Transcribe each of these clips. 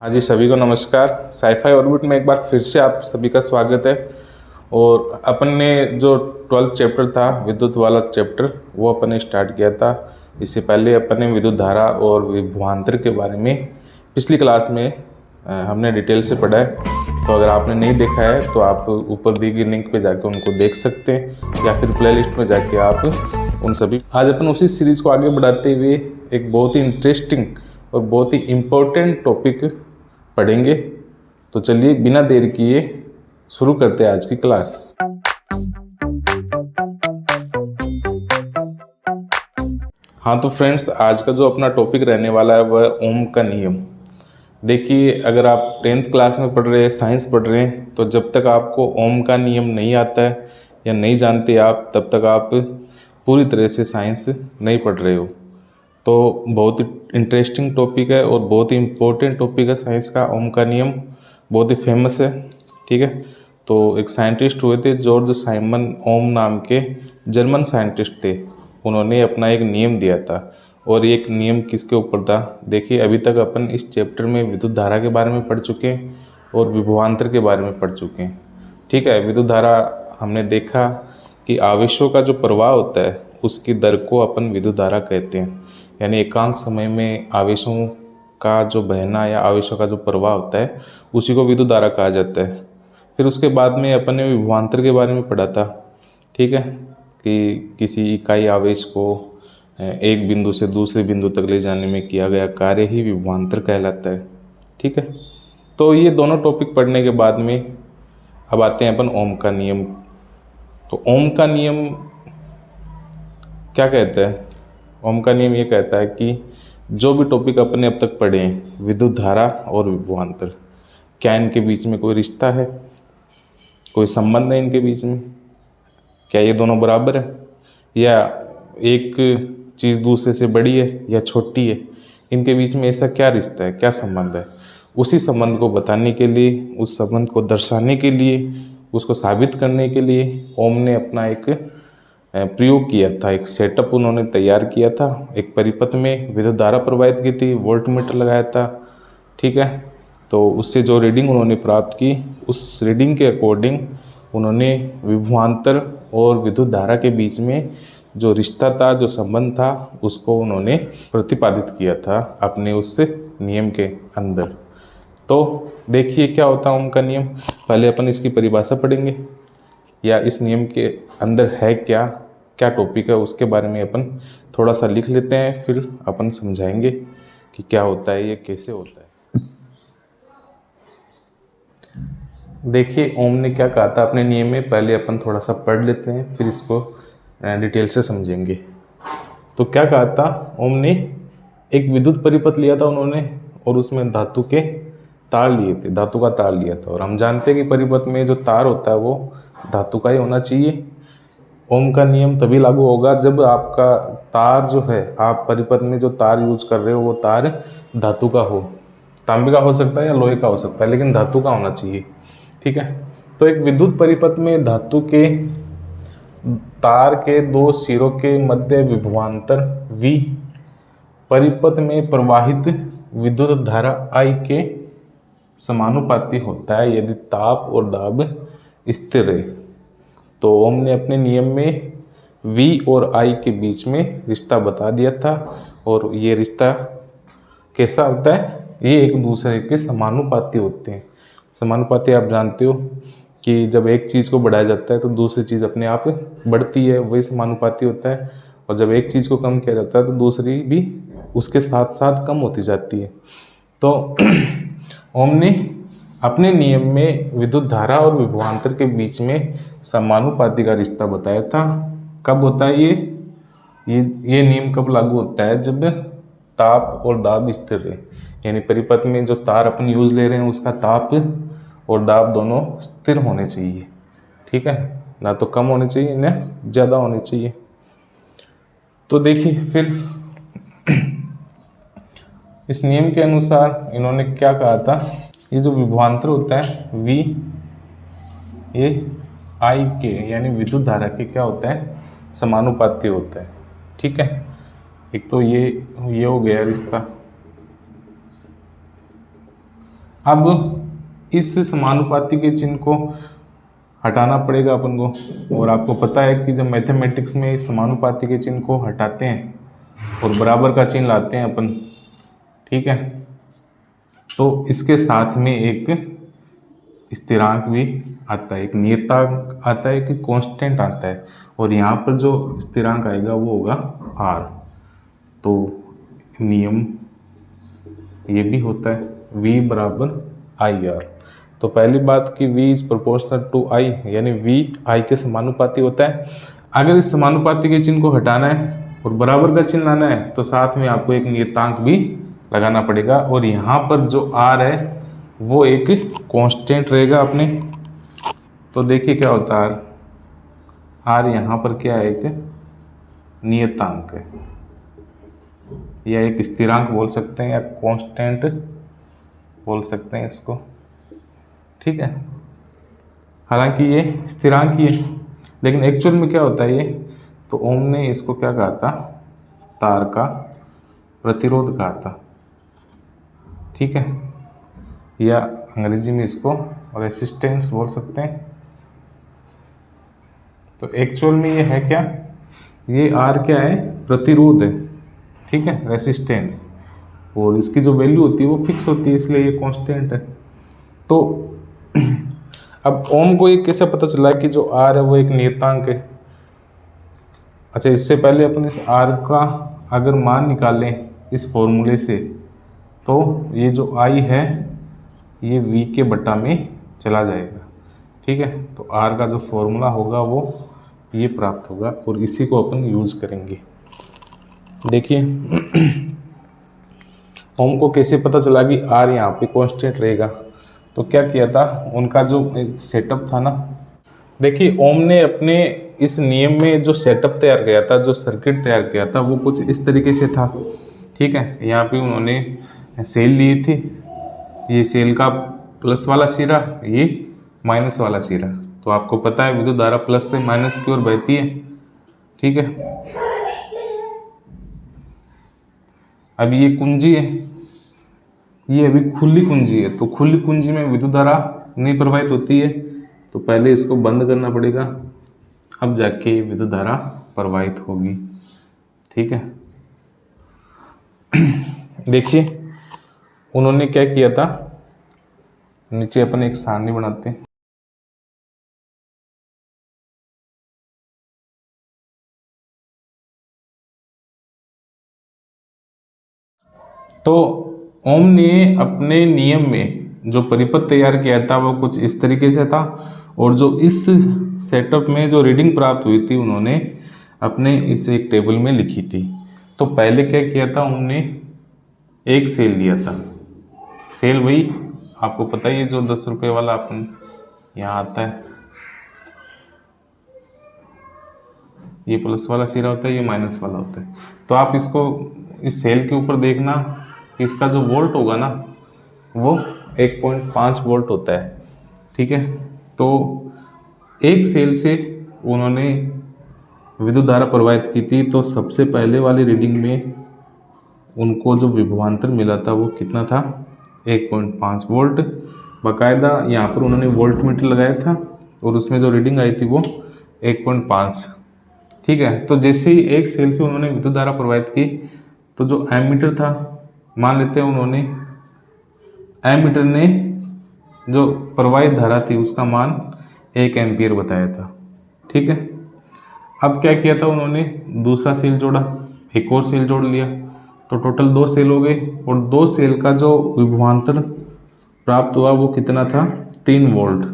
हाँ जी, सभी को नमस्कार। साईफाई ऑर्बिट में एक बार फिर से आप सभी का स्वागत है। और अपन ने जो 12th चैप्टर था, विद्युत वाला चैप्टर, वो अपन ने स्टार्ट किया था। इससे पहले अपन ने विद्युत धारा और विभवांतर के बारे में पिछली क्लास में हमने डिटेल से पढ़ा है। तो अगर आपने नहीं देखा है तो आप ऊपर दी गई लिंक पे जाकर उनको देख सकते हैं, या फिर प्लेलिस्ट में जाके आप उन सभी। आज अपन उसी सीरीज़ को आगे बढ़ाते हुए एक बहुत ही इंटरेस्टिंग और बहुत ही इम्पोर्टेंट टॉपिक पढ़ेंगे। तो चलिए बिना देर किए शुरू करते हैं आज की क्लास। हाँ तो फ्रेंड्स, आज का जो अपना टॉपिक रहने वाला है वह ओम का नियम। देखिए, अगर आप 10th क्लास में पढ़ रहे हैं, साइंस पढ़ रहे हैं, तो जब तक आपको ओम का नियम नहीं आता है या नहीं जानते आप, तब तक आप पूरी तरह से साइंस नहीं पढ़ रहे हो। तो बहुत ही इंटरेस्टिंग टॉपिक है और बहुत ही इम्पोर्टेंट टॉपिक है साइंस का। ओम का नियम बहुत ही फेमस है, ठीक है। तो एक साइंटिस्ट हुए थे, जॉर्ज साइमन ओम नाम के जर्मन साइंटिस्ट थे। उन्होंने अपना एक नियम दिया था, और एक नियम किसके ऊपर था? देखिए, अभी तक अपन इस चैप्टर में विद्युत धारा के बारे में पढ़ चुके हैं और विभवांतर के बारे में पढ़ चुके हैं, ठीक है। विद्युत धारा हमने देखा कि आवेशों का जो प्रवाह होता है उसकी दर को अपन विद्युत धारा कहते हैं, यानी एकांक समय में आवेशों का जो बहना या आवेशों का जो प्रवाह होता है उसी को विद्युत धारा कहा जाता है। फिर उसके बाद में अपन ने विभवांतर के बारे में पढ़ा था, ठीक है, कि किसी इकाई आवेश को एक बिंदु से दूसरे बिंदु तक ले जाने में किया गया कार्य ही विभवांतर कहलाता है, ठीक है। तो ये दोनों टॉपिक पढ़ने के बाद में अब आते हैं अपन ओम का नियम। तो ओम का नियम क्या कहता है? ओम का नियम ये कहता है कि जो भी टॉपिक अपने अब तक पढ़े हैं, विद्युत धारा और विभवांतर, क्या इनके बीच में कोई रिश्ता है, कोई संबंध है इनके बीच में? क्या ये दोनों बराबर है, या एक चीज़ दूसरे से बड़ी है या छोटी है? इनके बीच में ऐसा क्या रिश्ता है, क्या संबंध है? उसी संबंध को बताने के लिए, उस संबंध को दर्शाने के लिए, उसको साबित करने के लिए ओम ने अपना एक प्रयोग किया था, एक सेटअप उन्होंने तैयार किया था। एक परिपथ में विद्युत धारा प्रवाहित की थी, वोल्ट मीटर लगाया था, ठीक है। तो उससे जो रीडिंग उन्होंने प्राप्त की, उस रीडिंग के अकॉर्डिंग उन्होंने विभवांतर और विद्युत धारा के बीच में जो रिश्ता था, जो संबंध था, उसको उन्होंने प्रतिपादित किया था अपने उस नियम के अंदर। तो देखिए क्या होता है ओम का नियम। पहले अपन इसकी परिभाषा पढ़ेंगे, या इस नियम के अंदर है क्या क्या टॉपिक है उसके बारे में अपन थोड़ा सा लिख लेते हैं, फिर अपन समझाएंगे कि क्या होता है, ये कैसे होता है। देखिए, ओम ने क्या कहा था अपने नियम में, पहले अपन थोड़ा सा पढ़ लेते हैं, फिर इसको डिटेल से समझेंगे। तो क्या कहा था ओम ने? एक विद्युत परिपथ लिया था उन्होंने, और उसमें धातु के तार लिए थे, धातु का तार लिया था। और हम जानते हैं कि परिपथ में जो तार होता है वो धातु का ही होना चाहिए। ओम का नियम तभी लागू होगा जब आपका तार जो है, आप परिपथ में जो तार यूज कर रहे हो वो तार धातु का हो। तांबे का हो सकता है या लोहे का हो सकता है, लेकिन धातु का होना चाहिए, ठीक है। तो एक विद्युत परिपथ में धातु के तार के दो सिरों के मध्य विभवांतर V परिपथ में प्रवाहित विद्युत धारा I के समानुपाती होता है यदि ताप और दाब स्थिर रहे। तो ओम ने अपने नियम में V और I के बीच में रिश्ता बता दिया था, और ये रिश्ता कैसा होता है? ये एक दूसरे के समानुपाती होते हैं। समानुपाती आप जानते हो कि जब एक चीज़ को बढ़ाया जाता है तो दूसरी चीज़ अपने आप बढ़ती है, वही समानुपाती होता है। और जब एक चीज़ को कम किया जाता है तो दूसरी भी उसके साथ साथ कम होती जाती है। तो ओम ने अपने नियम में विद्युत धारा और विभवांतर के बीच में समानुपाती का रिश्ता बताया था। कब होता है ये नियम कब लागू होता है? जब ताप और दाब स्थिर रहे, यानी परिपथ में जो तार अपन यूज ले रहे हैं उसका ताप और दाब दोनों स्थिर होने चाहिए, ठीक है, ना तो कम होने चाहिए ना ज़्यादा होने चाहिए। तो देखिए, फिर इस नियम के अनुसार इन्होंने क्या कहा था? ये जो विभवांतर होता है V, ये I के यानी विद्युत धारा के क्या होता है? समानुपाती होता है, ठीक है। एक तो ये हो गया रिश्ता। अब इस समानुपाती के चिन्ह को हटाना पड़ेगा अपन को, और आपको पता है कि जब मैथमेटिक्स में इस समानुपाती के चिन्ह को हटाते हैं और बराबर का चिन्ह लाते हैं अपन, ठीक है, तो इसके साथ में एक स्थिरांक भी आता है, एक नियतांक आता है, कि कांस्टेंट आता है, और यहाँ पर जो स्थिरांक आएगा वो होगा r। तो नियम ये भी होता है v बराबर IR। तो पहली बात कि v is proportional to I, यानी v I के समानुपाती होता है। अगर इस समानुपाती के चिन्ह को हटाना है और बराबर का चिन्ह लाना है तो साथ में आपको एक नियतांक भी लगाना पड़ेगा, और यहाँ पर जो r है वो एक कांस्टेंट रहेगा अपने। तो देखिए क्या होता है, r यहाँ पर क्या है, एक नियतांक है, या एक स्थिरांक बोल सकते हैं, या कांस्टेंट बोल सकते हैं इसको, ठीक है। हालांकि ये स्थिरांक ही है, लेकिन एक्चुअल में क्या होता है ये, तो ओम ने इसको क्या कहा था, तार का प्रतिरोध कहा था, ठीक है, या अंग्रेजी में इसको रेसिस्टेंस बोल सकते हैं। तो एक्चुअल में ये है क्या, ये R क्या है, प्रतिरोध है, ठीक है, रेसिस्टेंस, और इसकी जो वैल्यू होती है वो फिक्स होती है, इसलिए ये कांस्टेंट है। तो अब ओम को ये कैसे पता चला कि जो R है वो एक नियतांक है। अच्छा, इससे पहले अपन इस R का अगर मान निकालें इस फॉर्मूले से, तो ये जो I है ये V के बटा में चला जाएगा, ठीक है। तो R का जो फॉर्मूला होगा वो ये प्राप्त होगा, और इसी को अपन यूज करेंगे। देखिए ओम को कैसे पता चला कि R यहाँ पे कांस्टेंट रहेगा। तो क्या किया था, उनका जो सेटअप था ना, देखिए ओम ने अपने इस नियम में जो सेटअप तैयार किया था, जो सर्किट तैयार किया था, वो कुछ इस तरीके से था, ठीक है। यहाँ पे उन्होंने सेल लिए थे, ये सेल का प्लस वाला सिरा, ये माइनस वाला सिरा। तो आपको पता है विद्युत धारा प्लस से माइनस की ओर बहती है, ठीक है। अब ये कुंजी है, ये अभी खुली कुंजी है, तो खुली कुंजी में विद्युत धारा नहीं प्रवाहित होती है, तो पहले इसको बंद करना पड़ेगा, अब जाके विद्युत धारा प्रवाहित होगी, ठीक है। देखिए उन्होंने क्या किया था, नीचे अपन एक सारणी बनाते हैं। तो ओम ने अपने नियम में जो परिपथ तैयार किया था वो कुछ इस तरीके से था, और जो इस सेटअप में जो रीडिंग प्राप्त हुई थी उन्होंने अपने इस एक टेबल में लिखी थी। तो पहले क्या किया था, उन्होंने एक सेल लिया था, सेल वही आपको पता ही है जो 10 रुपये वाला अपन यहाँ आता है, ये प्लस वाला सिरा होता है, ये माइनस वाला होता है। तो आप इसको इस सेल के ऊपर देखना कि इसका जो वोल्ट होगा ना वो 1.5 वोल्ट होता है, ठीक है। तो एक सेल से उन्होंने विद्युत धारा प्रवाहित की थी, तो सबसे पहले वाली रीडिंग में उनको जो विभवांतर मिला था वो कितना था, 1.5 वोल्ट। बाकायदा यहाँ पर उन्होंने वोल्ट मीटर लगाया था, और उसमें जो रीडिंग आई थी वो 1.5, ठीक है। तो जैसे ही एक सेल से उन्होंने विद्युत धारा प्रवाहित की, तो जो एमीटर था, मान लेते हैं उन्होंने एमीटर ने जो प्रवाहित धारा थी उसका मान 1 एम्पियर बताया था, ठीक है। अब क्या किया था उन्होंने, दूसरा सेल जोड़ा, एक और सेल जोड़ लिया, तो टोटल 2 सेल हो गए, और 2 सेल का जो विभवांतर प्राप्त हुआ वो कितना था, 3 वोल्ट।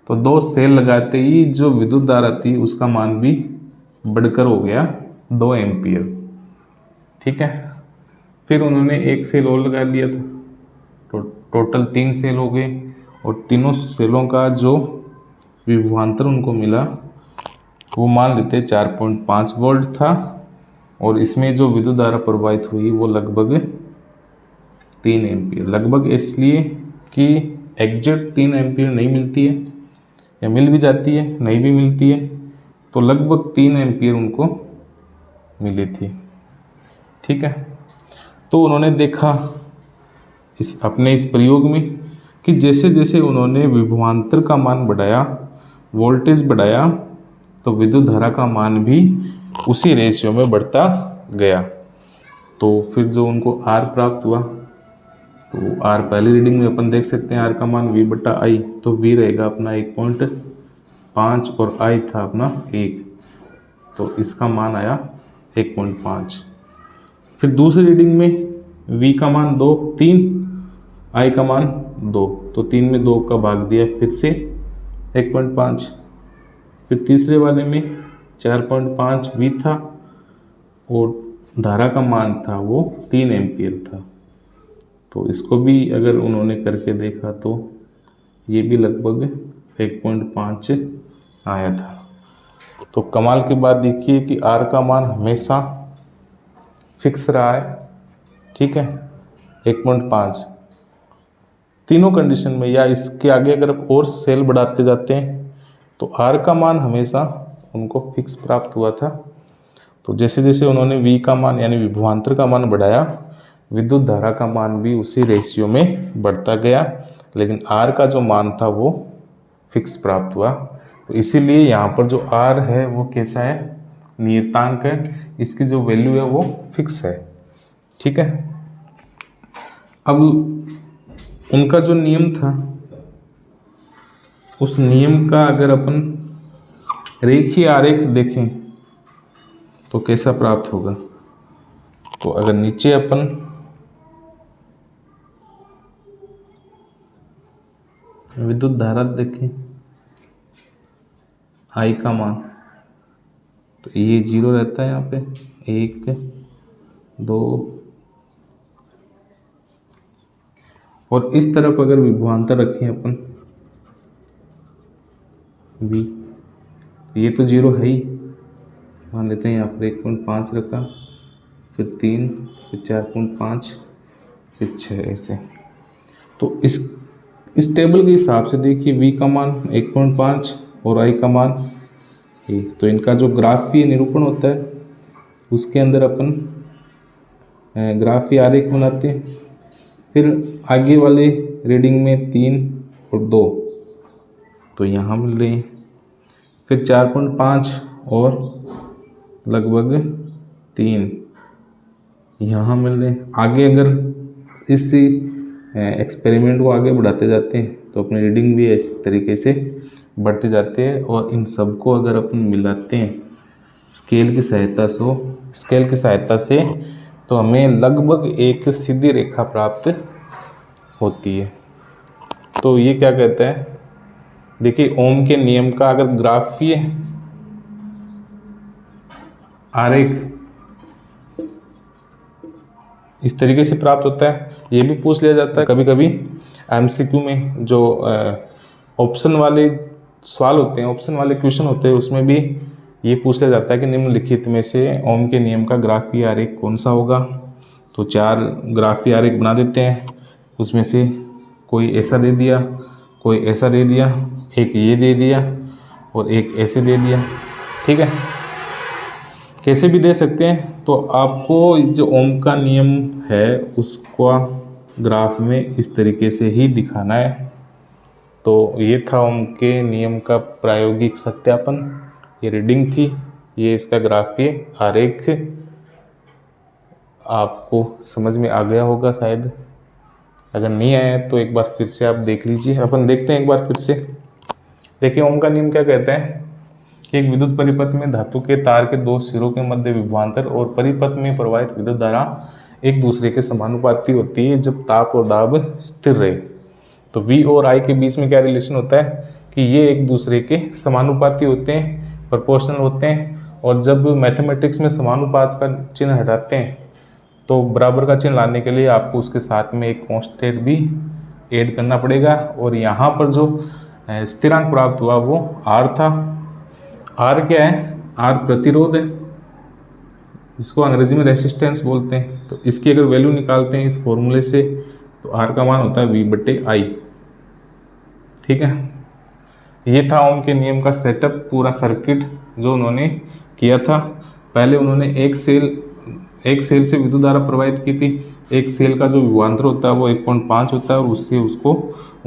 तो 2 सेल लगाते ही जो विद्युत धारा थी उसका मान भी बढ़कर हो गया 2 एम्पियर, ठीक है। फिर उन्होंने एक सेल और लगा दिया था, तो टोटल 3 सेल हो गए, और तीनों सेलों का जो विभवांतर उनको मिला वो मान लेते 4.5 वोल्ट था, और इसमें जो विद्युत धारा प्रवाहित हुई वो लगभग 3 एम्पियर। लगभग इसलिए कि एग्जैक्ट 3 एम्पियर नहीं मिलती है, या मिल भी जाती है, नहीं भी मिलती है, तो लगभग 3 एम्पियर उनको मिली थी, ठीक है। तो उन्होंने देखा अपने इस प्रयोग में कि जैसे जैसे उन्होंने विभवांतर का मान बढ़ाया, वोल्टेज बढ़ाया, तो विद्युत धारा का मान भी उसी रेशियो में बढ़ता गया। तो फिर जो उनको R प्राप्त हुआ, तो R पहली रीडिंग में अपन देख सकते हैं R का मान V/I, तो V रहेगा अपना 1.5 और I था अपना 1, तो इसका मान आया 1.5। फिर दूसरी रीडिंग में V का मान 2, 3, I का मान 2, तो 3 में 2 का भाग दिया, फिर से 1.5। फिर तीसरे वाले में 4.5 V था और धारा का मान था वो 3 एम्पियर था। तो इसको भी अगर उन्होंने करके देखा तो ये भी लगभग 1.5 आया था। तो कमाल की बात देखिए कि R का मान हमेशा फिक्स रहा है, ठीक है, 1.5 तीनों कंडीशन में, या इसके आगे अगर और सेल बढ़ाते जाते हैं तो R का मान हमेशा उनको फिक्स प्राप्त हुआ था। तो जैसे जैसे उन्होंने V का मान यानी विभवांतर का मान बढ़ाया, विद्युत धारा का मान भी उसी रेशियो में बढ़ता गया, लेकिन R का जो मान था वो फिक्स प्राप्त हुआ। तो इसीलिए यहाँ पर जो R है वो कैसा है, नियतांक है, इसकी जो वैल्यू है वो फिक्स है, ठीक है। अब उनका जो नियम था, उस नियम का अगर अपन रेखीय आरेख देखें तो कैसा प्राप्त होगा। तो अगर नीचे अपन विद्युत धारा देखें, I का मान, तो ये 0 रहता है यहाँ पे, 1, 2, और इस तरफ अगर विभवांतर रखें अपन V, ये तो 0 है ही, मान लेते हैं यहाँ पर 1.5 रखा, फिर 3, फिर 4.5, फिर 6, ऐसे। तो इस टेबल के हिसाब से देखिए V का मान 1.5 और I का मान 1, तो इनका जो ग्राफीय निरूपण होता है उसके अंदर अपन ग्राफीय आरेख बनाते हैं। फिर आगे वाले रीडिंग में 3 और 2 तो यहाँ मिल रहे हैं, फिर 4.5 और लगभग 3 यहाँ मिल रहे हैं। आगे अगर इस एक्सपेरिमेंट को आगे बढ़ाते जाते हैं तो अपनी रीडिंग भी इस तरीके से बढ़ते जाते हैं, और इन सबको अगर अपन मिलाते हैं स्केल की सहायता से तो हमें लगभग एक सीधी रेखा प्राप्त होती है। तो ये क्या कहते हैं, देखिए ओम के नियम का अगर ग्राफीय आरेख इस तरीके से प्राप्त होता है। ये भी पूछ लिया जाता है कभी कभी एमसीक्यू में, जो ऑप्शन वाले सवाल होते हैं, ऑप्शन वाले क्वेश्चन होते हैं, उसमें भी ये पूछ लिया जाता है कि निम्नलिखित में से ओम के नियम का ग्राफीय आरेख कौन सा होगा। तो 4 ग्राफीय आरेख बना देते हैं, उसमें से कोई ऐसा दे दिया, कोई ऐसा दे दिया, एक ये दे दिया और एक ऐसे दे दिया, ठीक है, कैसे भी दे सकते हैं। तो आपको जो ओम का नियम है उसको ग्राफ में इस तरीके से ही दिखाना है। तो ये था ओम के नियम का प्रायोगिक सत्यापन, ये रीडिंग थी, ये इसका ग्राफीय आरेख आपको समझ में आ गया होगा शायद। अगर नहीं आया तो एक बार फिर से आप देख लीजिए। अपन देखते हैं एक बार फिर से। देखिए ओम का नियम क्या कहता है कि एक विद्युत परिपथ में धातु के तार के 2 सिरों के मध्य विभवांतर और परिपथ में प्रवाहित विद्युत धारा एक दूसरे के समानुपाती होती है जब ताप और दाब स्थिर रहे। तो V और I के बीच में क्या रिलेशन होता है कि ये एक दूसरे के समानुपाती होते हैं, प्रोपोर्शनल होते हैं। और जब मैथमेटिक्स में समानुपात का चिन्ह हटाते हैं तो बराबर का चिन्ह लाने के लिए आपको उसके साथ में एक कांस्टेंट भी ऐड करना पड़ेगा। और यहाँ पर जो स्थिरांक प्राप्त हुआ वो R था। R क्या है, R प्रतिरोध है, जिसको अंग्रेजी में रेसिस्टेंस बोलते हैं। तो इसकी अगर वैल्यू निकालते हैं इस फॉर्मूले से तो R का मान होता है V/I, ठीक है। ये था ओम के नियम का सेटअप, पूरा सर्किट जो उन्होंने किया था। पहले उन्होंने एक सेल एक सेल से विद्युत धारा प्रवाहित की थी। एक सेल का जो विभवांतर होता है वो 1.5 होता है और उससे उसको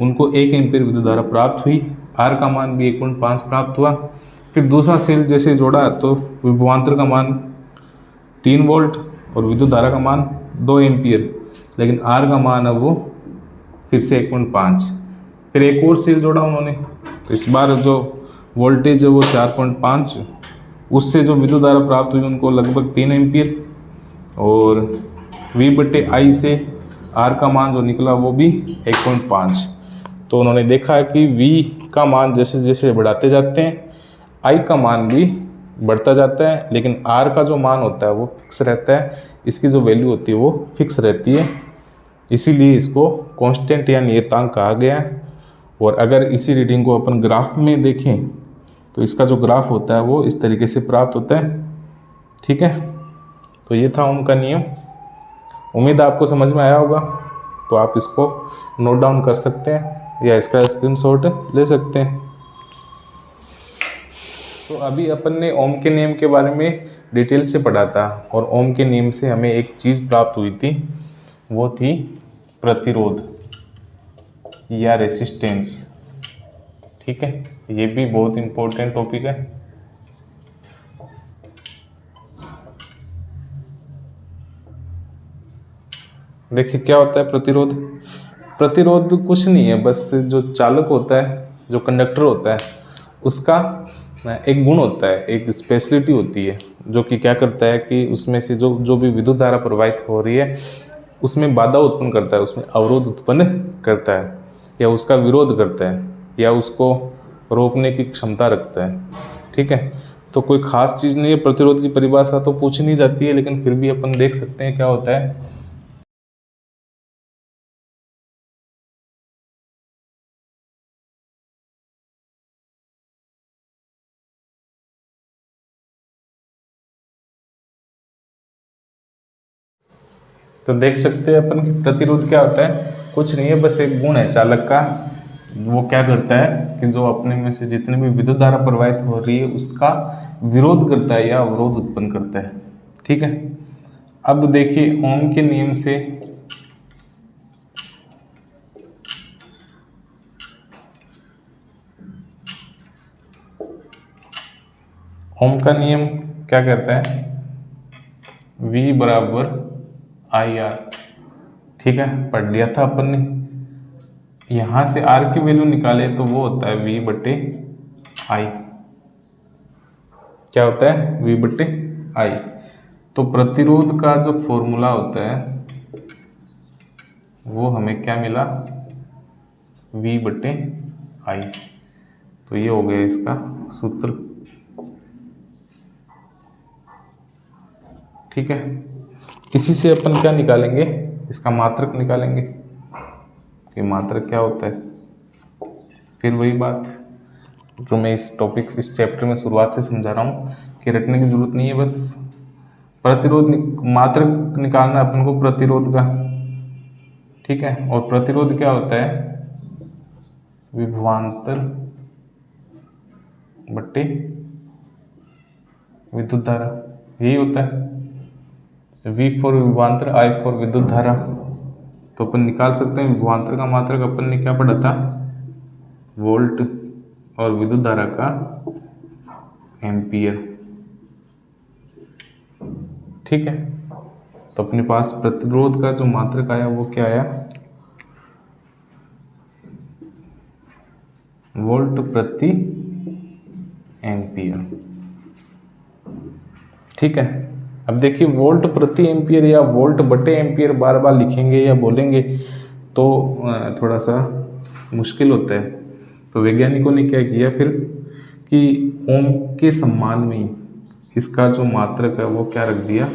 उनको 1 एम्पीयर विद्युत धारा प्राप्त हुई। आर का मान भी 1.5 प्राप्त हुआ। फिर दूसरा सेल जैसे जोड़ा तो विभवांतर का मान 3 वोल्ट और विद्युत धारा का मान 2 एम्पीयर, लेकिन आर का मान अब वो फिर से 1.5। फिर एक और सेल जोड़ा उन्होंने, तो इस बार जो वोल्टेज है वो 4.5, उससे जो विद्युत धारा प्राप्त हुई उनको लगभग 3 एम्पीयर, और V/I से R का मान जो निकला वो भी 1.5। तो उन्होंने देखा कि V का मान जैसे जैसे बढ़ाते जाते हैं I का मान भी बढ़ता जाता है, लेकिन R का जो मान होता है वो फिक्स रहता है, इसकी जो वैल्यू होती है वो फिक्स रहती है, इसीलिए इसको कांस्टेंट या नियतांक कहा गया है। और अगर इसी रीडिंग को अपन ग्राफ में देखें तो इसका जो ग्राफ होता है वो इस तरीके से प्राप्त होता है। ठीक है, तो ये था ओम का नियम। उम्मीद आपको समझ में आया होगा, तो आप इसको नोट डाउन कर सकते हैं या इसका स्क्रीनशॉट ले सकते हैं। तो अभी अपन ने ओम के नियम के बारे में डिटेल से पढ़ा था, और ओम के नियम से हमें एक चीज़ प्राप्त हुई थी, वो थी प्रतिरोध या रेसिस्टेंस। ठीक है, ये भी बहुत इम्पोर्टेंट टॉपिक है। देखिए क्या होता है प्रतिरोध। प्रतिरोध कुछ नहीं है, बस जो चालक होता है, जो कंडक्टर होता है, उसका एक गुण होता है, एक स्पेशलिटी होती है, जो कि क्या करता है कि उसमें से जो भी विद्युत धारा प्रवाहित हो रही है उसमें बाधा उत्पन्न करता है, उसमें अवरोध उत्पन्न करता है, या उसका विरोध करता है, या उसको रोकने की क्षमता रखता है। ठीक है, तो कोई खास चीज़ नहीं है। प्रतिरोध की परिभाषा तो पूछी नहीं जाती है, लेकिन फिर भी अपन देख सकते हैं क्या होता है। तो देख सकते हैं अपन कि प्रतिरोध क्या होता है, कुछ नहीं है, बस एक गुण है चालक का। वो क्या करता है कि जो अपने में से जितनी भी विद्युत धारा प्रवाहित हो रही है उसका विरोध करता है या अवरोध उत्पन्न करता है। ठीक है, अब देखिए ओम के नियम से ओम का नियम क्या कहता है, V बराबर IR। ठीक है, पढ़ लिया था अपन ने। यहाँ से R की वैल्यू निकाले तो वो होता है V/I। क्या होता है, V/I। तो प्रतिरोध का जो फॉर्मूला होता है वो हमें क्या मिला, V/I। तो ये हो गया इसका सूत्र। ठीक है, इसी से अपन क्या निकालेंगे, इसका मात्रक निकालेंगे कि मात्रक क्या होता है। फिर वही बात जो मैं इस चैप्टर में शुरुआत से समझा रहा हूँ कि रटने की जरूरत नहीं है, बस प्रतिरोध मात्रक निकालना है अपन को प्रतिरोध का। ठीक है, और प्रतिरोध क्या होता है, विभवांतर बट्टे विद्युत धारा, यही होता है। V फॉर विभवांतर, I फॉर विद्युत धारा। तो अपन निकाल सकते हैं विभवांतर का मात्रक अपन ने क्या पढ़ा था, वोल्ट, और विद्युत धारा का एम्पियर। ठीक है, तो अपने पास प्रतिरोध का जो मात्रक आया वो क्या आया, वोल्ट प्रति एम्पियर। ठीक है, अब देखिए वोल्ट प्रति एम्पियर या वोल्ट बटे एम्पियर बार बार लिखेंगे या बोलेंगे तो थोड़ा सा मुश्किल होता है। तो वैज्ञानिकों ने क्या किया फिर कि ओम के सम्मान में ही इसका जो मात्रक है वो क्या रख दिया,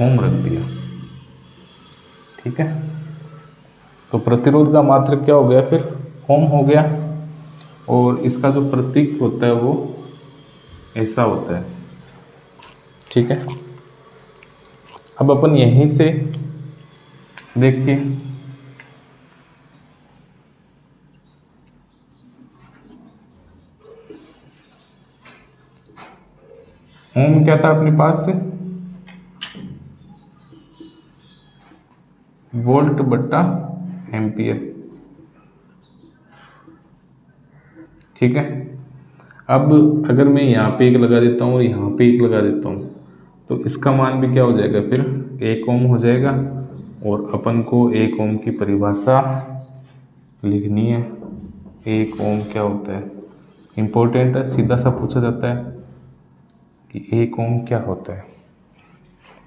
ओम रख दिया। ठीक है, तो प्रतिरोध का मात्रक क्या हो गया फिर, ओम हो गया, और इसका जो प्रतीक होता है वो ऐसा होता है। ठीक है, अब अपन यहीं से देखिए ओम क्या था अपने पास से, वोल्ट बट्टा एम्पियर। ठीक है, अब अगर मैं यहाँ पे एक लगा देता हूँ और यहाँ पे एक लगा देता हूँ तो इसका मान भी क्या हो जाएगा, फिर 1 ओम हो जाएगा। और अपन को 1 ओम की परिभाषा लिखनी है। 1 ओम क्या होता है, इम्पोर्टेंट है, सीधा सा पूछा जाता है कि 1 ओम क्या होता है।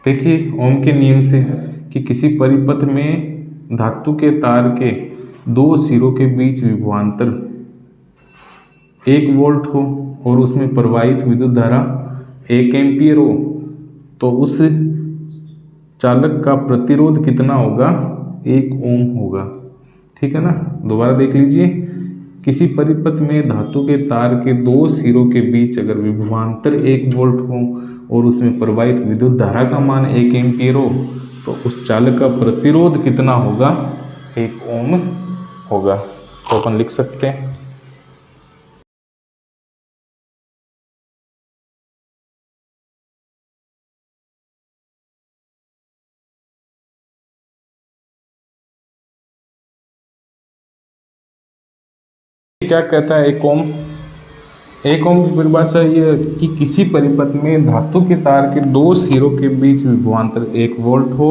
देखिए ओम के नियम से कि किसी परिपथ में धातु के तार के 2 सिरों के बीच विभवांतर 1 वोल्ट हो और उसमें प्रवाहित विद्युत धारा 1 एम्पियर हो तो उस चालक का प्रतिरोध कितना होगा, 1 ओम होगा। ठीक है ना, दोबारा देख लीजिए, किसी परिपथ में धातु के तार के 2 सिरों के बीच अगर विभवांतर 1 वोल्ट हो और उसमें प्रवाहित विद्युत धारा का मान 1 एम्पियर हो तो उस चालक का प्रतिरोध कितना होगा, 1 ओम होगा। तो अपन लिख सकते हैं क्या कहता है 1 ओम। 1 ओम की परिभाषा ये है कि किसी परिपथ में धातु के तार के 2 सिरों के बीच विभवांतर 1 वोल्ट हो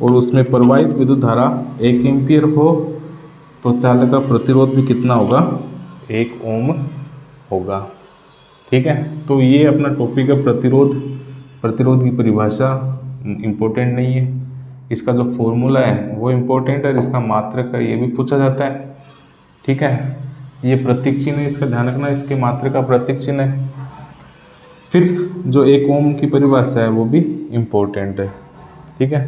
और उसमें प्रवाहित विद्युत धारा 1 एम्पियर हो तो चालक का प्रतिरोध भी कितना होगा, 1 ओम होगा। ठीक है, तो ये अपना टॉपिक है प्रतिरोध की परिभाषा इम्पोर्टेंट नहीं है, इसका जो फॉर्मूला है वो इम्पोर्टेंट है, इसका मात्रक है ये भी पूछा जाता है। ठीक है, ये प्रतीक चिन्ह है, इसका ध्यान रखना, इसके मात्रक का प्रतीक चिन्ह है। फिर जो 1 ओम की परिभाषा है वो भी इम्पोर्टेंट है। ठीक है,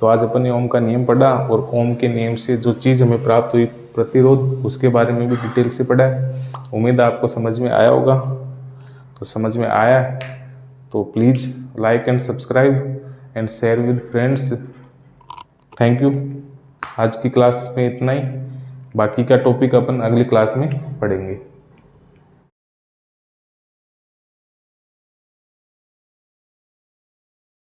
तो आज अपन ने ओम का नियम पढ़ा और ओम के नियम से जो चीज़ हमें प्राप्त हुई प्रतिरोध, उसके बारे में भी डिटेल से पढ़ा है। उम्मीद है आपको समझ में आया होगा। तो समझ में आया तो please like and subscribe and share with friends. Thank you. आज की क्लास में इतना ही, बाकी का टॉपिक अपन अगली क्लास में पढ़ेंगे।